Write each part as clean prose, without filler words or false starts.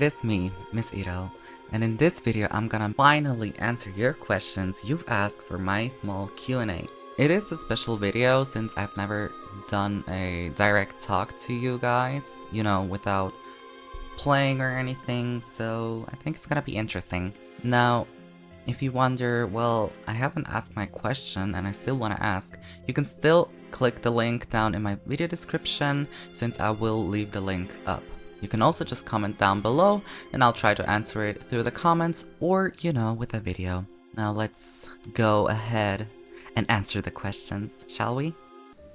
is me, Miss Ito, and in this video I'm gonna finally answer your questions you've asked for my small Q&A. It is a special video since I've never done a direct talk to you guys, you know, without playing or anything, so I think it's gonna be interesting. Now, if you wonder, well, I haven't asked my question and I still want to ask, you can still click the link down in my video description since I will leave the link up. You can also just comment down below and I'll try to answer it through the comments or, you know, with a video. Now let's go ahead and answer the questions, shall we?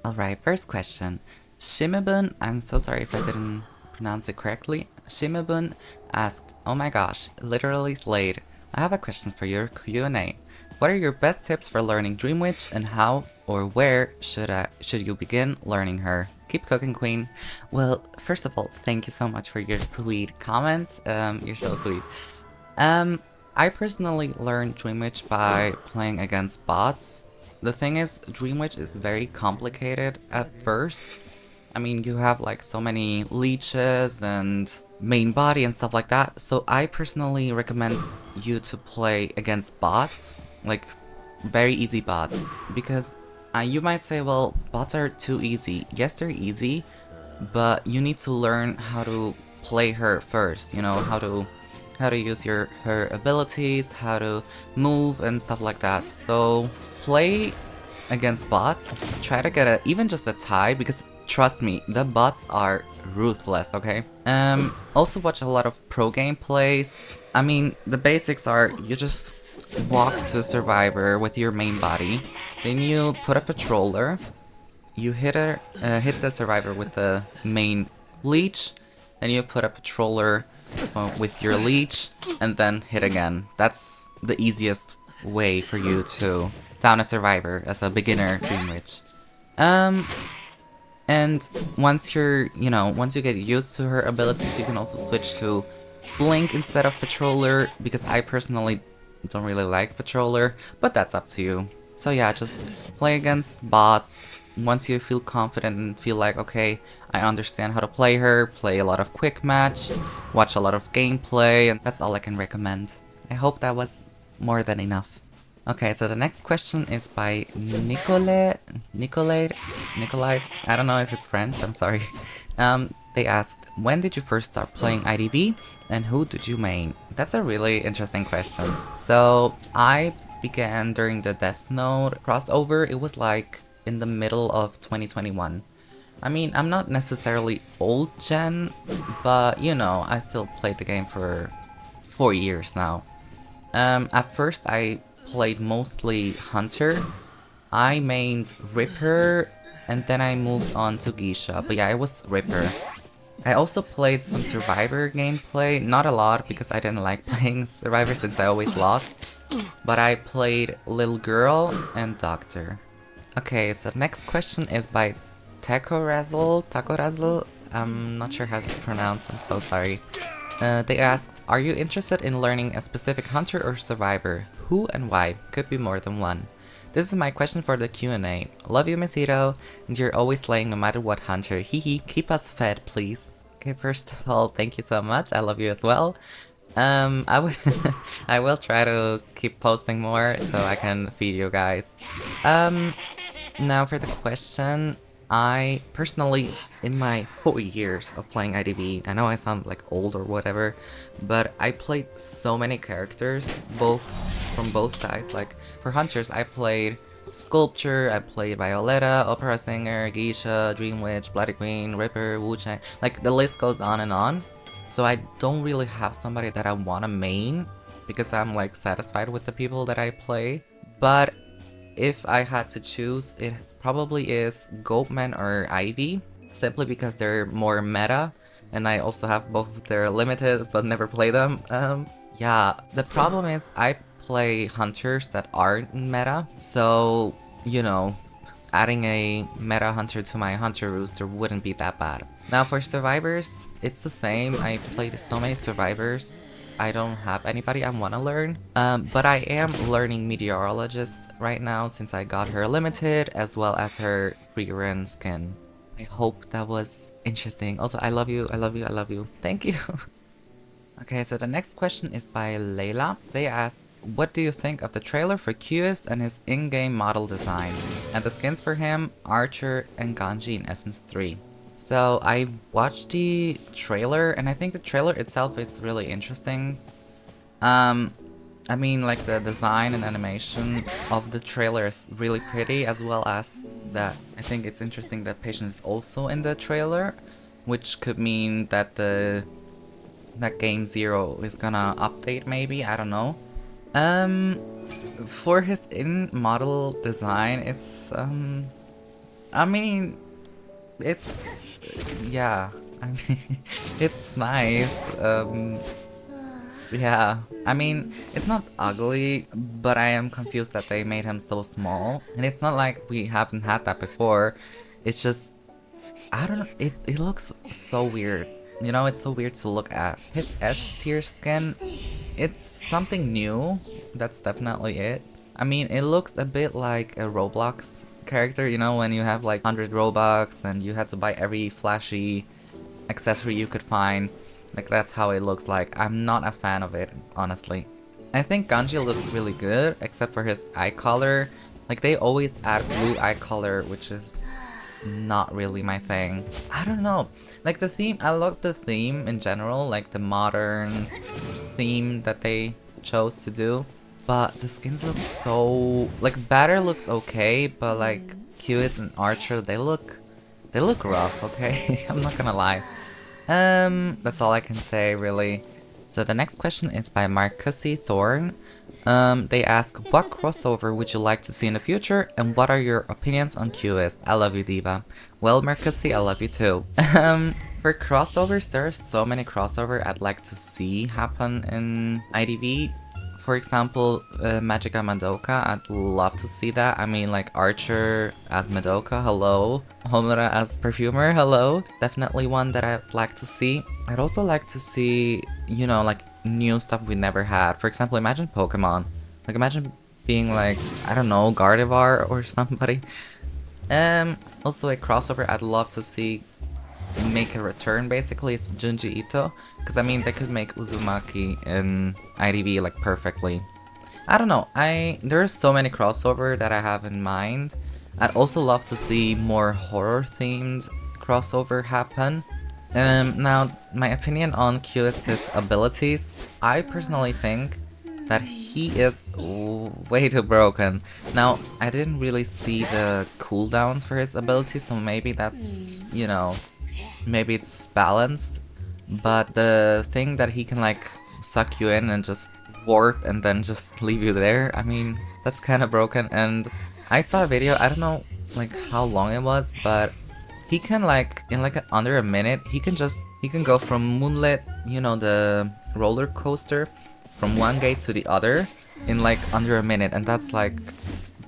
Alright, first question. Shimabun, I'm so sorry if I didn't pronounce it correctly. Shimabun asked, oh my gosh, literally slayed. I have a question for your Q&A. What are your best tips for learning Dream Witch and how or where should you begin learning her? Keep cooking, queen. Well, first of all, thank you so much for your sweet comment. You're so sweet. I personally learned Dream Witch by playing against bots. The thing is, Dream Witch is very complicated at first. I mean, you have like so many leeches and main body and stuff like that, so I personally recommend you to play against bots, like very easy bots, because you might say, well, bots are too easy. Yes, they're easy, but you need to learn how to play her first, you know, how to use her abilities, how to move and stuff like that. So play against bots, try to get even just a tie, because trust me, the bots are ruthless, okay? Also watch a lot of pro gameplays. I mean, the basics are you just walk to Survivor with your main body, then you put a patroller, you hit the Survivor with the main leech, then you put a patroller with your leech, and then hit again. That's the easiest way for you to down a Survivor as a beginner Dream Witch. And once once you get used to her abilities, you can also switch to Blink instead of Patroller, because I personally don't really like Patroller, but that's up to you. So yeah, just play against bots. Once you feel confident and feel like, okay, I understand how to play her, play a lot of quick match, watch a lot of gameplay, and that's all I can recommend. I hope that was more than enough. Okay, so the next question is by Nicolai. I don't know if it's French, I'm sorry. They asked, when did you first start playing IDV and who did you main? That's a really interesting question. So I began during the Death Note crossover. It was like in the middle of 2021. I mean, I'm not necessarily old gen, but you know, I still played the game for 4 years now. At first I played mostly Hunter. I mained Ripper, and then I moved on to Geisha, but yeah, it was Ripper. I also played some Survivor gameplay, not a lot because I didn't like playing Survivor since I always lost, but I played Little Girl and Doctor. Okay, so next question is by Tacorazzle. I'm not sure how to pronounce, I'm so sorry. They asked, are you interested in learning a specific hunter or survivor? Who and why? Could be more than one. This is my question for the Q&A. Love you, Miss Ito, and you're always slaying no matter what hunter. Hehe, keep us fed, please. Okay, first of all, thank you so much. I love you as well. I will try to keep posting more so I can feed you guys. Now for the question. I personally, in my 4 years of playing IDV, I know I sound like old or whatever, but I played so many characters, from both sides. Like for hunters, I played Sculpture, I played Violetta, Opera Singer, Geisha, Dream Witch, Bloody Queen, Ripper, Wu-Chang, like the list goes on and on. So I don't really have somebody that I want to main, because I'm like satisfied with the people that I play. But if I had to choose, it probably is Goatman or Ivy, simply because they're more meta, and I also have both of their limited but never play them. Yeah, the problem is I play hunters that aren't meta, so, you know, adding a meta hunter to my hunter rooster wouldn't be that bad. Now for survivors, it's the same. I played so many survivors. I don't have anybody I want to learn, but I am learning Meteorologist right now since I got her limited as well as her free run skin. I hope that was interesting. Also, I love you, I love you, I love you. Thank you. Okay, so the next question is by Layla. They ask, what do you think of the trailer for cueist and his in-game model design? And the skins for him, Archer and Ganji in Essence 3. So I watched the trailer and I think the trailer itself is really interesting. I mean, like the design and animation of the trailer is really pretty, as well as that I think it's interesting that Patience is also in the trailer, which could mean that that Game Zero is gonna update maybe, I don't know. For his in-model design, it's I mean, it's yeah, I mean, it's nice. Yeah, I mean, it's not ugly, but I am confused that they made him so small. And it's not like we haven't had that before. It's just, I don't know, it looks so weird. You know, it's so weird to look at. His S tier skin, it's something new. That's definitely it. I mean, it looks a bit like a Roblox character, you know, when you have like 100 Robux and you had to buy every flashy accessory you could find. Like, that's how it looks like. I'm not a fan of it, honestly. I think Ganji looks really good, except for his eye color. Like, they always add blue eye color, which is not really my thing. I don't know. Like, the theme, I love the theme in general, like the modern theme that they chose to do. But the skins look so... Like, Batter looks okay, but like, cueist and Archer, they look rough, okay? I'm not gonna lie. That's all I can say, really. So the next question is by Marcusy Thorn. They ask, what crossover would you like to see in the future, and what are your opinions on cueist? I love you, Diva. Well, Marcusy, I love you too. For crossovers, there are so many crossover I'd like to see happen in IDV. For example, Magica Madoka, I'd love to see that. I mean, like Archer as Madoka, hello. Homura as Perfumer, hello. Definitely one that I'd like to see. I'd also like to see, you know, like new stuff we never had. For example, imagine Pokemon. Like, imagine being like, I don't know, Gardevoir or somebody. Also a crossover I'd love to see make a return, basically, is Junji Ito, because I mean they could make Uzumaki in IDV like perfectly. I don't know, there's so many crossover that I have in mind. I'd also love to see more horror themed crossover happen. Now, my opinion on cueist's abilities, I personally think that he is way too broken. Now, I didn't really see the cooldowns for his abilities, so maybe that's, you know, maybe it's balanced, but the thing that he can like suck you in and just warp and then just leave you there, I mean, that's kind of broken. And I saw a video, I don't know like how long it was, but he can like, in like under a minute, he can go from Moonlit, you know, the roller coaster, from one gate to the other in like under a minute, and that's like,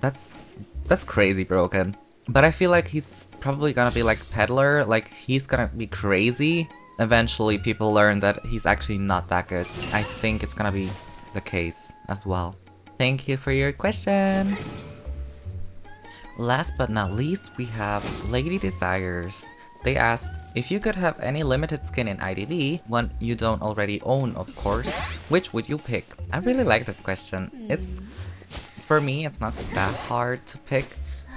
that's crazy broken. But I feel like he's probably gonna be like Peddler, like he's gonna be crazy. Eventually people learn that he's actually not that good. I think it's gonna be the case as well. Thank you for your question! Last but not least, we have Lady Desires. They asked, if you could have any limited skin in IDV, one you don't already own of course, which would you pick? I really like this question. For me, it's not that hard to pick.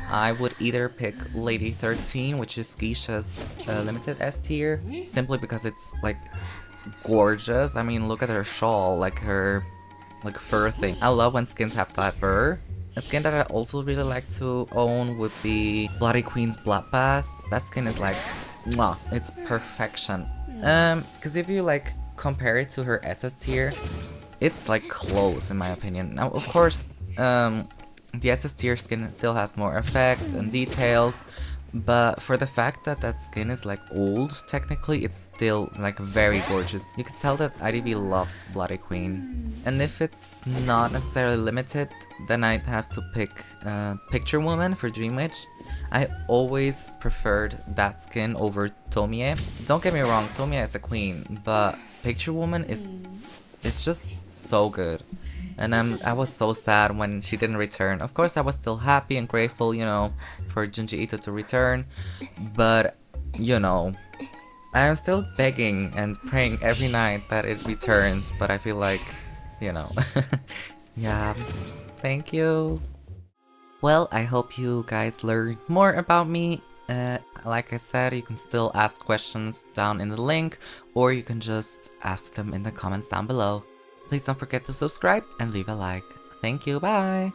I would either pick Lady 13, which is Geisha's limited S tier, simply because it's like gorgeous. I mean, look at her shawl, like her like fur thing. I love when skins have that fur. A skin that I also really like to own would be Bloody Queen's Bloodbath. That skin is like, mwah, it's perfection. Because if you like compare it to her SS tier, it's like close in my opinion. Now, of course, the SS tier skin still has more effects and details, but for the fact that that skin is like old, technically it's still like very gorgeous. You can tell that IDV loves Bloody Queen. And if it's not necessarily limited, then I'd have to pick Picture Woman for Dream Witch. I always preferred that skin over Tomie. Don't get me wrong, Tomie is a queen, but Picture Woman is, it's just so good. And I was so sad when she didn't return. Of course, I was still happy and grateful, you know, for Junji Ito to return. But, you know, I'm still begging and praying every night that it returns, but I feel like, you know. Yeah, thank you. Well, I hope you guys learned more about me. Like I said, you can still ask questions down in the link, or you can just ask them in the comments down below. Please don't forget to subscribe and leave a like. Thank you, bye!